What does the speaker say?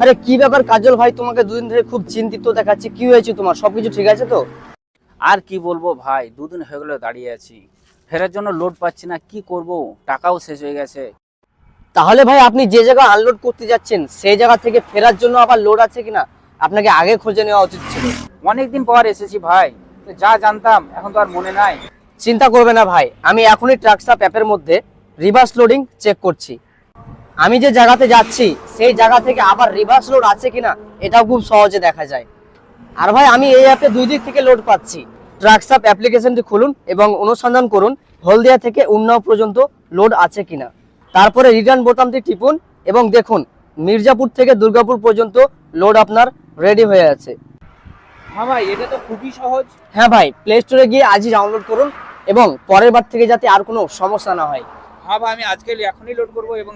আরে কি ব্যাপার কাজল ভাই, তোমাকে দুদিন ধরে খুব চিন্তিত দেখাচ্ছে, কি হয়েছে তোমার? সবকিছু ঠিক আছে তো? আর কি বলবো ভাই, দুদিন হয়ে গেল দাঁড়িয়ে আছি, ফেরার জন্য লোড পাচ্ছি না, কি করব, টাকাও শেষ হয়ে গেছে। তাহলে ভাই আপনি যে জায়গা আনলোড করতে যাচ্ছেন সেই জায়গা থেকে ফেরার জন্য আবার লোড আছে কিনা আপনাকে আগে খুঁজে নেওয়া উচিত ছিল। অনেকদিন পর এসেছি ভাই, তো যা জানতাম এখন তো আর মনে নাই। চিন্তা করবে না ভাই, আমি এখনই ট্রাকসাপ অ্যাপের মধ্যে রিভার্স লোডিং চেক করছি। আমি যে জায়গাতে যাচ্ছি সেই জায়গা থেকে আবার রিভার্স লোড আছে কিনা এটাও খুব সহজে দেখা যায়। আর ভাই আমি এই অ্যাপে দুই দিক থেকে লোড পাচ্ছি। ট্রাকসাপ অ্যাপ্লিকেশনটি খুলুন এবং অনুসন্ধান করুন হলদিয়া থেকে উন্নাও পর্যন্ত লোড আছে কিনা। তারপরে রিটার্ন বোতামটি টিপুন এবং দেখুন মির্জাপুর থেকে দুর্গাপুর পর্যন্ত লোড আপনার রেডি হয়ে আছে। হ্যাঁ ভাই, এটা তো খুবই সহজ। হ্যাঁ ভাই, প্লে স্টোরে গিয়ে আজই ডাউনলোড করুন এবং পরের বার থেকে যাতে আর কোনো সমস্যা না হয়। হ্যাঁ ভাই, আমি আজকে এখনই লোড করবো এবং